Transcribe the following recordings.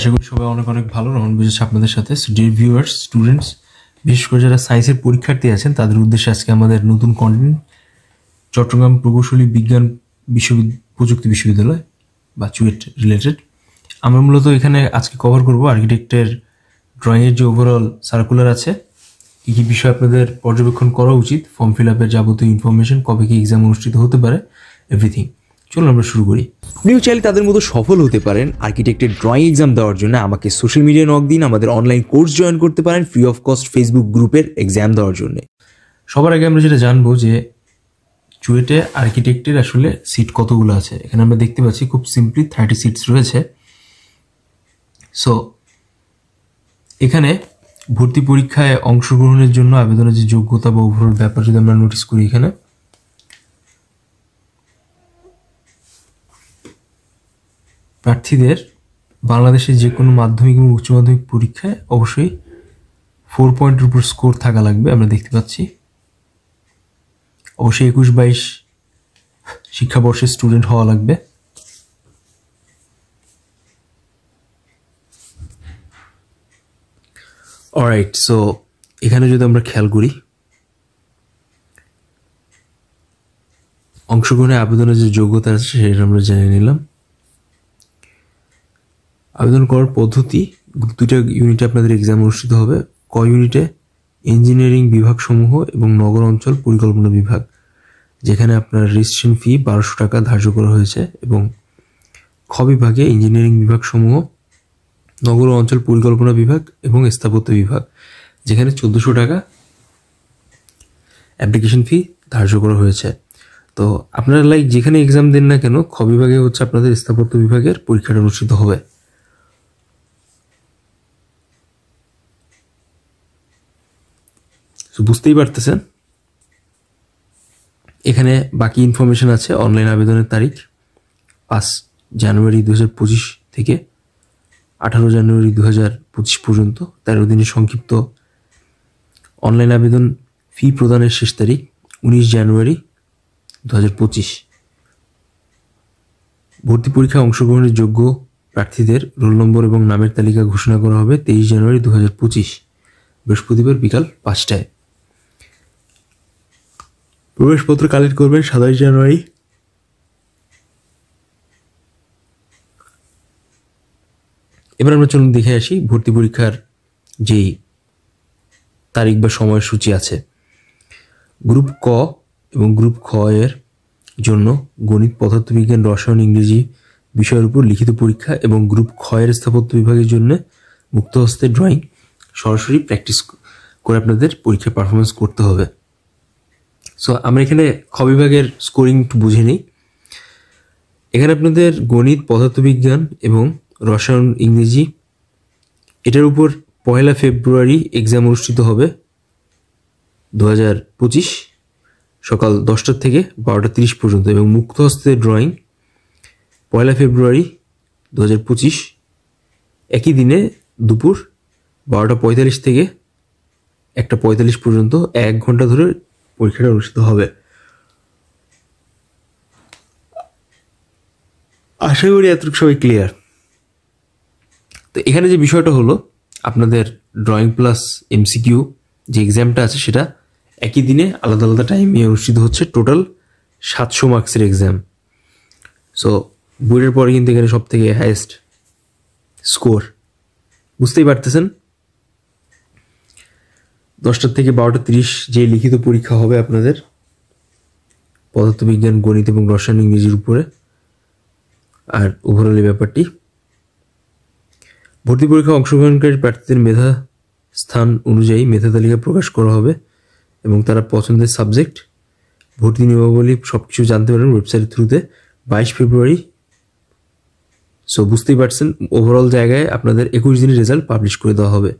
আশা করি সবাই অনেক অনেক ভালো রহন বুঝেছে আপনাদের সাথে। ডিয়ার ভিউয়ার্স, স্টুডেন্টস, বিশেষ করে যারা সায়েন্সের পরীক্ষার্থী আছেন তাদের উদ্দেশ্যে আজকে আমাদের নতুন কন্টেন্ট চট্টগ্রাম প্রকৌশলী বিজ্ঞান প্রযুক্তি বিশ্ববিদ্যালয় বা চুয়েট রিলেটেড। আমরা মূলত এখানে আজকে কভার করব আর্কিটেক্টের ড্রয়িংয়ের যে ওভারঅল সার্কুলার আছে, কী কী বিষয় আপনাদের পর্যবেক্ষণ করা উচিত, ফর্ম ফিল আপের যাবতীয় ইনফরমেশন, কবে কি এক্সাম অনুষ্ঠিত হতে পারে, এভরিথিং। চলুন আমরা শুরু করি। আপনিও চাইলে তাদের মতো সফল হতে পারেন আর্কিটেক্টের ড্রয়িং এক্সাম দেওয়ার জন্য আমাকে সোশ্যাল মিডিয়ায় নক দিন, আমাদের অনলাইন কোর্স জয়েন করতে পারেন ফ্রি অফ কস্ট ফেসবুক গ্রুপের এক্সাম দেওয়ার জন্য। সবার আগে আমরা যেটা জানবো যে চুয়েটে আর্কিটেক্টের আসলে সিট কতগুলো আছে। এখানে আমরা দেখতে পাচ্ছি খুব সিম্পলি 30 সিটস রয়েছে। সো এখানে ভর্তি পরীক্ষায় অংশগ্রহণের জন্য আবেদনের যে যোগ্যতা বা ওভারঅল ব্যাপার যদি আমরা নোটিস করি, এখানে প্রার্থীদের বাংলাদেশের যে কোনো মাধ্যমিক এবং উচ্চ মাধ্যমিক পরীক্ষায় অবশ্যই 4 পয়েন্টের উপর স্কোর থাকা লাগবে। আমরা দেখতে পাচ্ছি অবশ্যই 21-22 শিক্ষাবর্ষের স্টুডেন্ট হওয়া লাগবে। অলরাইট, সো এখানে যদি আমরা খেয়াল করি অংশগ্রহণে আবেদনের যে যোগ্যতা আছে সেটা আমরা জেনে নিলাম। আবেদন করার পদ্ধতি, দুইটা ইউনিটে আপনাদের এক্সাম অনুষ্ঠিত হবে। ক ইউনিটে ইঞ্জিনিয়ারিং বিভাগ সমূহ এবং নগর অঞ্চল পরিকল্পনা বিভাগ, যেখানে আপনার রেজিস্ট্রেশন ফি 1200 টাকা ধার্য করা হয়েছে, এবং খ বিভাগে ইঞ্জিনিয়ারিং বিভাগ সমূহ, নগর অঞ্চল পরিকল্পনা বিভাগ এবং স্থাপত্য বিভাগ, যেখানে 1400 টাকা অ্যাপ্লিকেশন ফি ধার্য করা হয়েছে। তো আপনারা যেখানে এক্সাম দেন না কেন, খ বিভাগে হচ্ছে আপনাদের স্থাপত্য বিভাগের পরীক্ষাটা অনুষ্ঠিত হবে। বুঝতেই পারতেছেন এখানে বাকি ইনফরমেশন আছে। অনলাইন আবেদনের তারিখ 5 জানুয়ারি 2025 থেকে 18 জানুয়ারি 2025 পর্যন্ত। 13 দিনের সংক্ষিপ্ত অনলাইন আবেদন ফি প্রদানের শেষ তারিখ 19 জানুয়ারি 2025। ভর্তি পরীক্ষায় অংশগ্রহণের যোগ্য প্রার্থীদের রোল নম্বর এবং নামের তালিকা ঘোষণা করা হবে 23 জানুয়ারি 2025 বৃহস্পতিবার বিকাল 5টায়। প্রবেশপত্র কালেক্ট করবেন 27 জানুয়ারি। এবার আমরা চলুন দেখে আসি ভর্তি পরীক্ষার যেই তারিখ বা সময়সূচি আছে। গ্রুপ ক এবং গ্রুপ খ এর জন্য গণিত, পদার্থবিজ্ঞান, রসায়ন, ইংরেজি বিষয়ের উপর লিখিত পরীক্ষা, এবং গ্রুপ খ এর স্থাপত্য বিভাগের জন্য মুক্ত হস্তে ড্রয়িং সরাসরি প্র্যাকটিস করে আপনাদের পরীক্ষায় পারফরমেন্স করতে হবে। সো আমরা এখানে খ বিভাগের স্কোরিং একটু বুঝে নিই। এখানে আপনাদের গণিত, পদার্থবিজ্ঞান এবং রসায়ন, ইংরেজি এটার উপর 1 ফেব্রুয়ারি এক্সাম অনুষ্ঠিত হবে 2025 সকাল 10টা থেকে 12টা 30 পর্যন্ত, এবং মুক্ত হস্তে ড্রয়িং 1 ফেব্রুয়ারি 2025 একই দিনে দুপুর 12টা 45 থেকে 1টা 45 পর্যন্ত 1 ঘন্টা ধরে পরীক্ষাটা অনুষ্ঠিত হবে। আশা করি এতটুকু সবাই ক্লিয়ার। তো এখানে যে বিষয়টা হলো, আপনাদের ড্রয়িং প্লাস এমসিকিউ যে এক্সামটা আছে সেটা একই দিনে আলাদা আলাদা টাইমে অনুষ্ঠিত হচ্ছে। টোটাল 700 মার্কসের এক্সাম। সো বোর্ডের পরে কিন্তু এখানে সব থেকে হাইয়েস্ট স্কোর, বুঝতেই পারতেছেন। 10টা থেকে 12টা 30 যে লিখিত পরীক্ষা হবে আপনাদের পদার্থবিজ্ঞান, গণিত এবং রসায়ন, ইংরেজির উপরে। আর ওভারঅল এই ব্যাপারটি, ভর্তি পরীক্ষা অংশগ্রহণকারী প্রার্থীদের মেধা স্থান অনুযায়ী মেধা তালিকা প্রকাশ করা হবে, এবং তারা পছন্দের সাবজেক্ট, ভর্তি নিয়মাবলী সব কিছু জানতে পারবেন ওয়েবসাইটের থ্রুতে 22 ফেব্রুয়ারি। সো বুঝতেই পারছেন ওভারঅল জায়গায় আপনাদের 21 দিনের রেজাল্ট পাবলিশ করে দেওয়া হবে।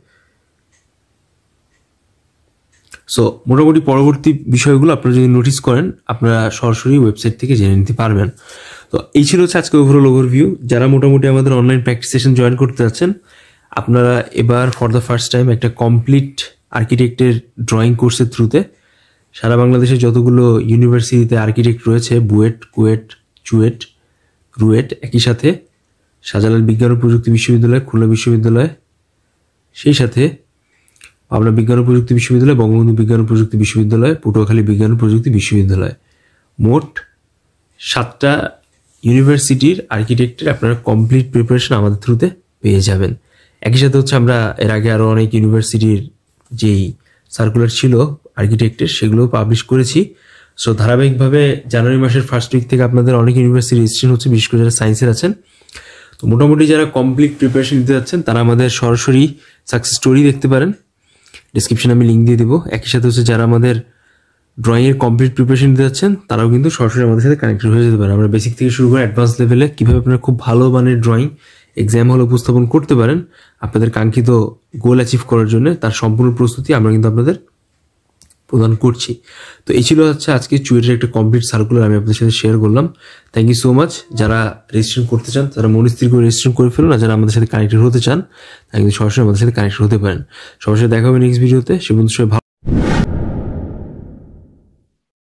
সো মোটামুটি পরবর্তী বিষয়গুলো আপনারা যদি নোটিস করেন আপনারা সরাসরি ওয়েবসাইট থেকে জেনে নিতে পারবেন। তো এই ছিল হচ্ছে আজকে ওভারঅল ওভারভিউ। যারা মোটামুটি আমাদের অনলাইন প্র্যাকটিস সেশন জয়েন করতে যাচ্ছেন, আপনারা এবার ফর দ্য ফার্স্ট টাইম একটা কমপ্লিট আর্কিটেক্টের ড্রয়িং কোর্সের থ্রুতে সারা বাংলাদেশে যতগুলো ইউনিভার্সিটিতে আর্কিটেক্ট রয়েছে, বুয়েট, কুয়েট, চুয়েট, রুয়েট, একই সাথে শাহজালাল বিজ্ঞান ও প্রযুক্তি বিশ্ববিদ্যালয়, খুলনা বিশ্ববিদ্যালয়, সেই সাথে পাবনা বিজ্ঞান ও প্রযুক্তি বিশ্ববিদ্যালয়, বঙ্গবন্ধু বিজ্ঞান ও প্রযুক্তি বিশ্ববিদ্যালয়, পটুয়াখালী বিজ্ঞান ও প্রযুক্তি বিশ্ববিদ্যালয়। মোট 7টা ইউনিভার্সিটির আর্কিটেক্টের আপনারা কমপ্লিট প্রিপারেশন আমাদের থ্রুতে পেয়ে যাবেন। একই সাথে হচ্ছে আমরা এর আগে আরও অনেক ইউনিভার্সিটির যেই সার্কুলার ছিল আর্কিটেক্টের সেগুলো পাবলিশ করেছি। সো ধারাবাহিকভাবে জানুয়ারি মাসের ফার্স্ট উইক থেকে আপনাদের অনেক ইউনিভার্সিটি রেজিস্ট্রেশন হচ্ছে, বিশেষ করে যারা সায়েন্সের আছেন। তো মোটামুটি যারা কমপ্লিট প্রিপারেশন দিতে যাচ্ছেন তারা আমাদের সরাসরি সাকসেস স্টোরি দেখতে পারেন, ডিসক্রিপশনে আমি লিঙ্ক দিয়ে দেবো। একই সাথে হচ্ছে যারা আমাদের ড্রয়িংয়ের কমপ্লিট প্রিপারেশন দিতে যাচ্ছেন তারাও কিন্তু সরাসরি আমাদের সাথে কানেক্টেড হয়ে যেতে পারে। আমরা বেসিক থেকে শুরু করে অ্যাডভান্স লেভেলে কীভাবে আপনারা খুব ভালো মানের ড্রয়িং এক্সাম হলে উপস্থাপন করতে পারেন আপনাদের কাঙ্ক্ষিত গোল অ্যাচিভ করার জন্য, তার সম্পূর্ণ প্রস্তুতি আমরা কিন্তু আপনাদের প্রদান করছি। তো এই ছিল হচ্ছে আজকে চুয়েটের একটা কমপ্লিট সার্কুলার আমি আপনাদের সাথে শেয়ার করলাম। Thank you so much. যারা রেজিস্ট্রেশন করতে চান তারা মনস্থির করে রেজিস্ট্রেশন করে ফেলুন, আর যারা আমাদের সাথে কানেক্টেড হতে চান তারা কিন্তু সরাসরি আমাদের সাথে কানেক্টেড হতে পারেন। সবার সাথে দেখা হবে নেক্সট ভিডিওতে। সে বন্ধু সবাই ভালো।